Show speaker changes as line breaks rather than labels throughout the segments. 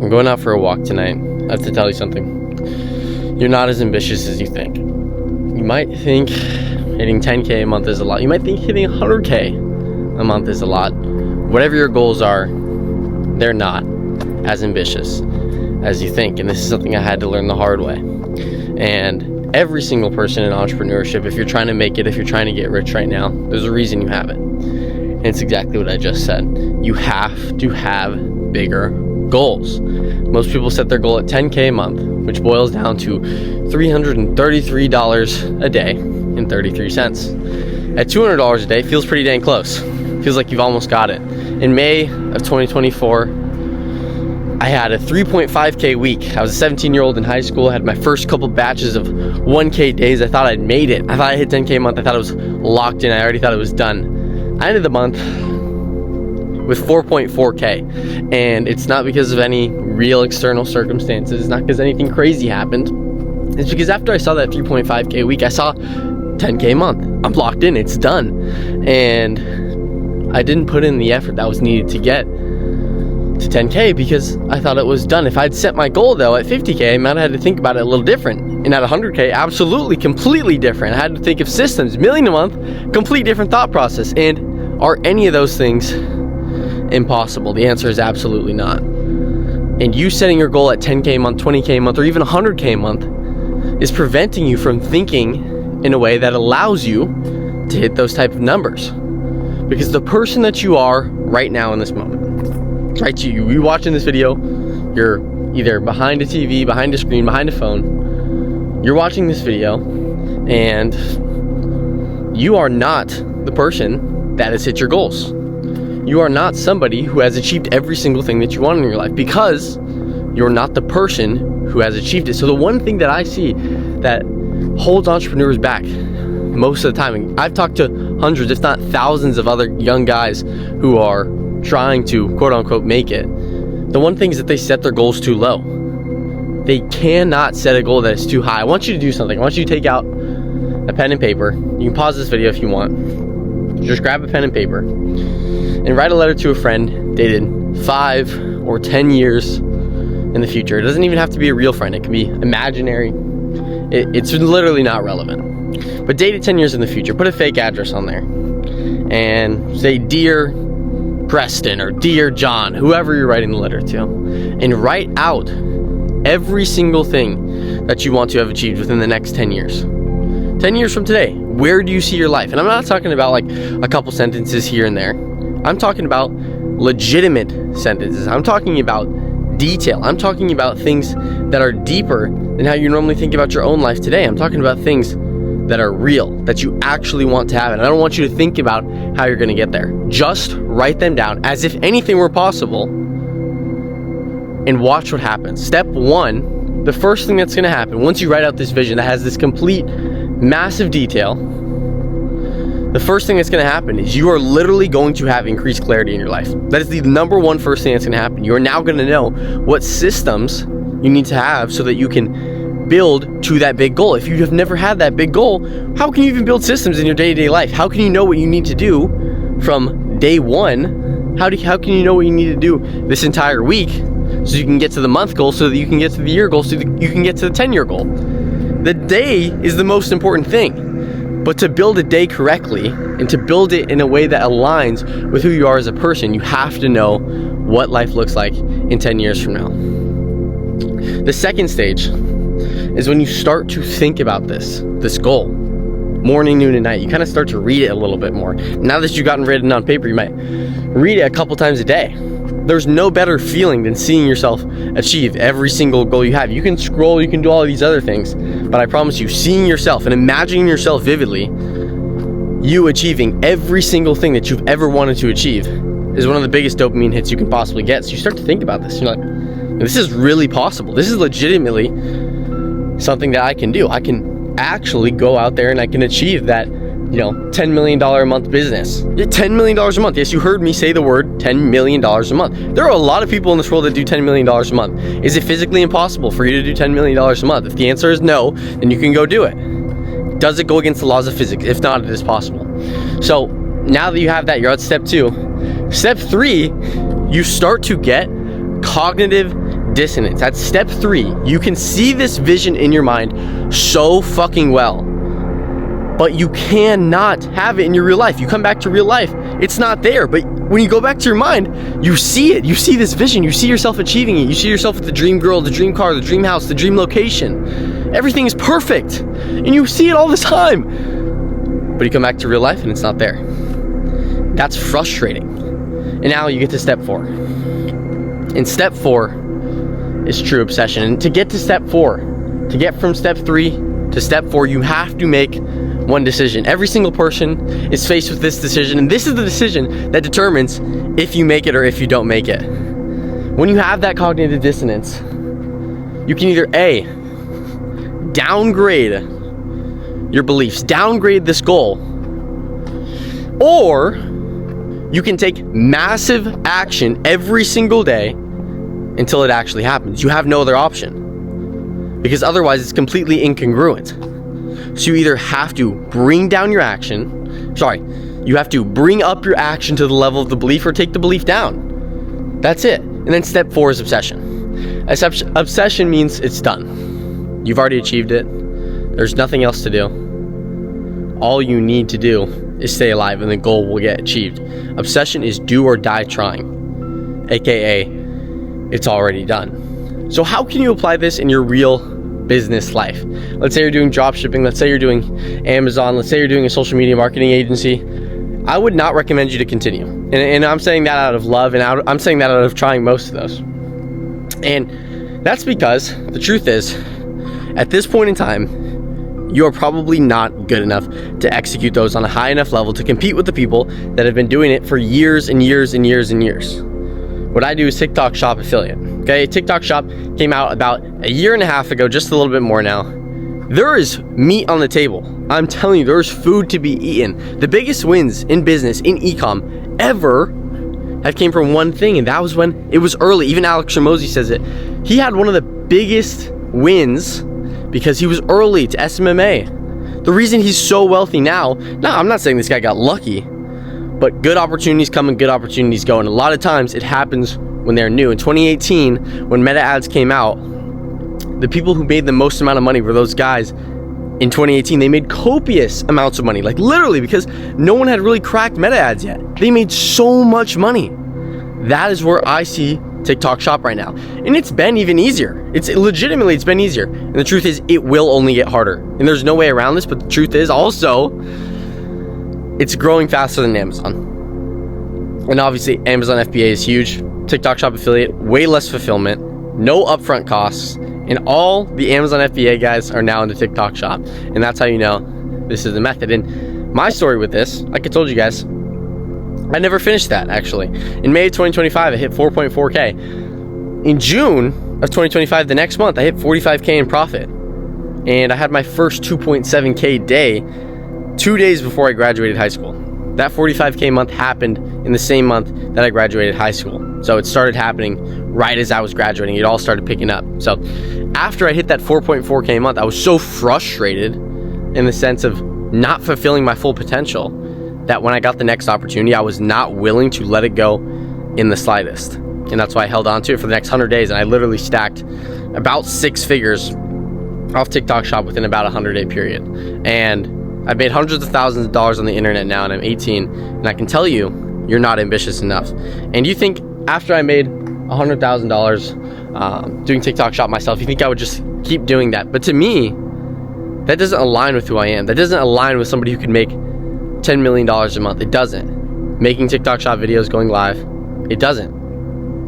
I'm going out for a walk tonight. I have to tell you something. You're not as ambitious as you think. You might think hitting 10K a month is a lot. You might think hitting 100K a month is a lot. Whatever your goals are, they're not as ambitious as you think. And this is something I had to learn the hard way. And every single person in entrepreneurship, if you're trying to make it, if you're trying to get rich right now, there's a reason you have it. And it's exactly what I just said. You have to have bigger goals. Most people set their goal at 10K a month, which boils down to $333 a day and 33 cents. At $200 a day, feels pretty dang close. Feels like you've almost got it. In May of 2024, I had a 3.5K week. I was a 17-year-old in high school. I had my first couple batches of 1K days. I thought I'd made it. I thought I hit 10K a month. I thought it was locked in. I already thought it was done. I ended the month with 4.4K. And it's not because of any real external circumstances. It's not because anything crazy happened. It's because after I saw that 3.5K week, I saw 10K a month. I'm locked in. It's done. And I didn't put in the effort that was needed to get to 10K because I thought it was done. If I'd set my goal though at 50K, I might have had to think about it a little different. And at 100K, absolutely, completely different. I had to think of systems, $1 million a month, complete different thought process. And are any of those things impossible? The answer is absolutely not. And you setting your goal at 10K a month, 20K a month, or even 100K a month is preventing you from thinking in a way that allows you to hit those type of numbers. Because the person that you are right now in this moment, right, you watching this video, you're either behind a TV, behind a screen, behind a phone, you're watching this video, and you are not the person that has hit your goals. You are not somebody who has achieved every single thing that you want in your life because you're not the person who has achieved it. So the one thing that I see that holds entrepreneurs back most of the time, and I've talked to hundreds, if not thousands of other young guys who are trying to quote unquote make it, the one thing is that they set their goals too low. They cannot set a goal that is too high. I want you to do something. I want you to take out a pen and paper. You can pause this video if you want. Just grab a pen and paper and write a letter to a friend dated 5 or 10 years in the future. It doesn't even have to be a real friend. It can be imaginary. It's literally not relevant. But date it 10 years in the future. Put a fake address on there and say, "Dear Preston," or "Dear John," whoever you're writing the letter to, and write out every single thing that you want to have achieved within the next 10 years. 10 years from today, where do you see your life? And I'm not talking about like a couple sentences here and there. I'm talking about legitimate sentences. I'm talking about detail. I'm talking about things that are deeper than how you normally think about your own life today. I'm talking about things that are real, that you actually want to have. And I don't want you to think about how you're going to get there. Just write them down as if anything were possible and watch what happens. Step 1, the first thing that's going to happen once you write out this vision that has this complete massive detail, the first thing that's going to happen is you are literally going to have increased clarity in your life. That is the number one first thing that's going to happen. You are now going to know what systems you need to have so that you can build to that big goal. If you have never had that big goal, how can you even build systems in your day-to-day life? How can you know what you need to do from day one? How can you know what you need to do this entire week so you can get to the month goal, so that you can get to the year goal, so that you can get to the 10-year goal? The day is the most important thing, but to build a day correctly and to build it in a way that aligns with who you are as a person, you have to know what life looks like in 10 years from now. The second stage is when you start to think about this goal, morning, noon, and night. You kind of start to read it a little bit more. Now that you've gotten written on paper, you might read it a couple times a day. There's no better feeling than seeing yourself achieve every single goal you have. You can scroll, you can do all of these other things, but I promise you, seeing yourself and imagining yourself vividly, you achieving every single thing that you've ever wanted to achieve, is one of the biggest dopamine hits you can possibly get. So you start to think about this. You're like, this is really possible. This is legitimately something that I can do. I can actually go out there and I can achieve that, $10 million a month business. $10 million a month. Yes, you heard me say the word $10 million a month. There are a lot of people in this world that do $10 million a month. Is it physically impossible for you to do $10 million a month? If the answer is no, then you can go do it. Does it go against the laws of physics? If not, it is possible. So now that you have that, you're at step 2. Step 3, you start to get cognitive dissonance. That's step 3. You can see this vision in your mind so fucking well, but you cannot have it in your real life. You come back to real life, it's not there. But when you go back to your mind, you see it. You see this vision. You see yourself achieving it. You see yourself with the dream girl, the dream car, the dream house, the dream location. Everything is perfect, and you see it all the time. But you come back to real life, and it's not there. That's frustrating. And now you get to step 4. And step 4 is true obsession. And to get to step 4, to get from step 3 to step 4, you have to make one decision. Every single person is faced with this decision, and this is the decision that determines if you make it or if you don't make it. When you have that cognitive dissonance, you can either A, downgrade your beliefs, downgrade this goal, or you can take massive action every single day until it actually happens. You have no other option, because otherwise it's completely incongruent. So you either have to bring down your action, you have to bring up your action to the level of the belief, or take the belief down. That's it. And then step 4 is obsession. Obsession means it's done. You've already achieved it. There's nothing else to do. All you need to do is stay alive, and the goal will get achieved. Obsession is do or die trying, aka it's already done. So how can you apply this in your real business life? Let's say you're doing drop shipping. Let's say you're doing Amazon. Let's say you're doing a social media marketing agency. I would not recommend you to continue. And I'm saying that out of love, and I'm saying that out of trying most of those. And that's because the truth is, at this point in time, you are probably not good enough to execute those on a high enough level to compete with the people that have been doing it for years and years and years and years. What I do is TikTok Shop affiliate. Okay, TikTok Shop came out about a year and a half ago, just a little bit more now. There is meat on the table. I'm telling you, there's food to be eaten. The biggest wins in business, in e-com ever, have came from one thing, and that was when it was early. Even Alex Hormozi says it. He had one of the biggest wins because he was early to SMMA. The reason he's so wealthy now, I'm not saying this guy got lucky, but good opportunities come and good opportunities go. And a lot of times it happens when they're new. In 2018, when Meta ads came out, the people who made the most amount of money were those guys. In 2018, they made copious amounts of money, like literally, because no one had really cracked Meta ads yet. They made so much money. That is where I see TikTok Shop right now. And it's been even easier. It's been easier. And the truth is, it will only get harder. And there's no way around this, but the truth is also, it's growing faster than Amazon. And obviously, Amazon FBA is huge. TikTok Shop affiliate, way less fulfillment, no upfront costs, and all the Amazon FBA guys are now into TikTok Shop. And that's how you know this is the method. And my story with this, like I told you guys, I never finished that, actually. In May of 2025, I hit 4.4K. In June of 2025, the next month, I hit 45K in profit. And I had my first 2.7K day 2 days before I graduated high school. That 45K month happened in the same month that I graduated high school. So it started happening right as I was graduating. It all started picking up. So after I hit that 4.4K month, I was so frustrated in the sense of not fulfilling my full potential that when I got the next opportunity, I was not willing to let it go in the slightest. And that's why I held on to it for the next 100 days. And I literally stacked about 6 figures off TikTok Shop within about a 100-day period. And I've made hundreds of thousands of dollars on the internet now, and I'm 18. And I can tell you, you're not ambitious enough. And you think after I made $100,000 doing TikTok Shop myself, you think I would just keep doing that. But to me, that doesn't align with who I am. That doesn't align with somebody who could make $10 million a month. It doesn't. Making TikTok Shop videos, going live, it doesn't.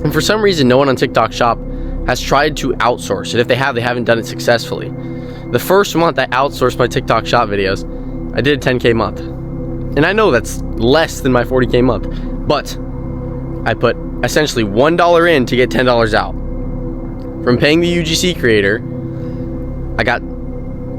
And for some reason, no one on TikTok Shop has tried to outsource it. If they have, they haven't done it successfully. The first month I outsourced my TikTok Shop videos, I did a 10K month. And I know that's less than my 40K month, but I put essentially $1 in to get $10 out. From paying the UGC creator, I got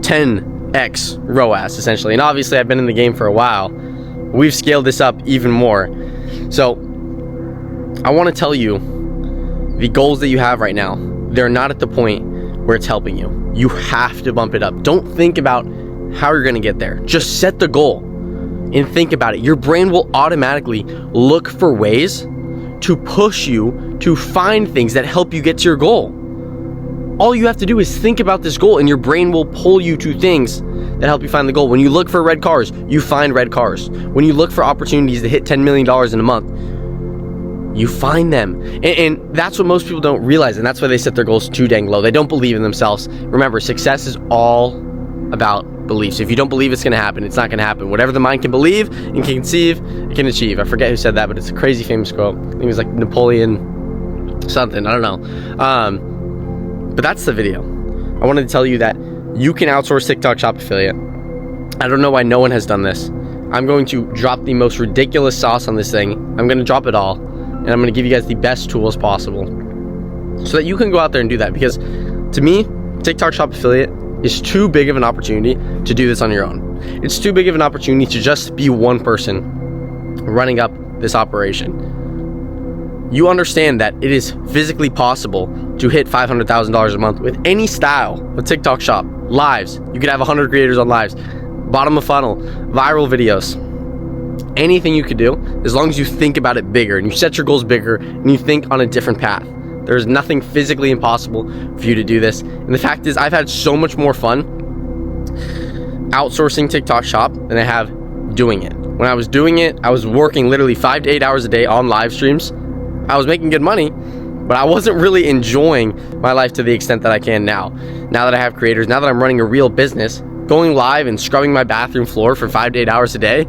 10x ROAS essentially. And obviously I've been in the game for a while. We've scaled this up even more. So I want to tell you, the goals that you have right now, they're not at the point where it's helping you. You have to bump it up. Don't think about how you're going to get there. Just set the goal and think about it. Your brain will automatically look for ways to push you to find things that help you get to your goal. All you have to do is think about this goal, and your brain will pull you to things that help you find the goal. When you look for red cars, you find red cars. When you look for opportunities to hit $10 million in a month, you find them. And that's what most people don't realize, and that's why they set their goals too dang low. They don't believe in themselves. Remember, success is all about beliefs. If you don't believe it's going to happen, it's not going to happen. Whatever the mind can believe and can conceive, it can achieve. I forget who said that, but it's a crazy famous quote. I think it was like Napoleon something. I don't know. But that's the video. I wanted to tell you that you can outsource TikTok Shop Affiliate. I don't know why no one has done this. I'm going to drop the most ridiculous sauce on this thing. I'm going to drop it all, and I'm going to give you guys the best tools possible so that you can go out there and do that. Because to me, TikTok Shop Affiliate is too big of an opportunity to do this on your own. It's too big of an opportunity to just be one person running up this operation. You understand that it is physically possible to hit $500,000 a month with any style of TikTok shop. Lives. You could have 100 creators on lives. Bottom of funnel. Viral videos. Anything you could do, as long as you think about it bigger and you set your goals bigger and you think on a different path. There's nothing physically impossible for you to do this. And the fact is, I've had so much more fun outsourcing TikTok shop than I have doing it. When I was doing it, I was working literally 5 to 8 hours a day on live streams. I was making good money, but I wasn't really enjoying my life to the extent that I can now. Now that I have creators, now that I'm running a real business, going live and scrubbing my bathroom floor for 5 to 8 hours a day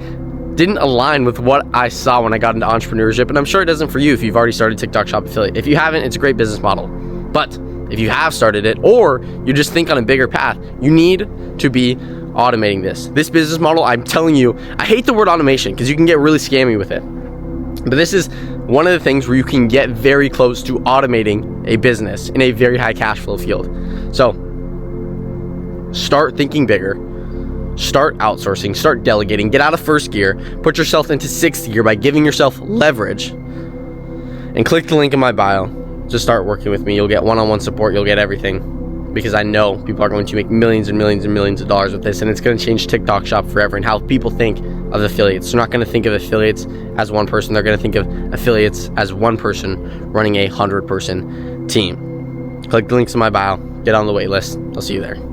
didn't align with what I saw when I got into entrepreneurship. And I'm sure it doesn't for you if you've already started TikTok Shop Affiliate. If you haven't, it's a great business model. But if you have started it, or you just think on a bigger path, you need to be automating this. This business model, I'm telling you, I hate the word automation because you can get really scammy with it. But this is one of the things where you can get very close to automating a business in a very high cash flow field. So start thinking bigger, start outsourcing, start delegating, get out of first gear, put yourself into sixth gear by giving yourself leverage, and click the link in my bio to start working with me. You'll get one-on-one support, you'll get everything, because I know people are going to make millions and millions and millions of dollars with this, and it's going to change TikTok Shop forever and how people think of affiliates. They're not going to think of affiliates as one person. They're going to think of affiliates as one person running a 100-person team. Click the links in my bio. Get on the wait list. I'll see you there.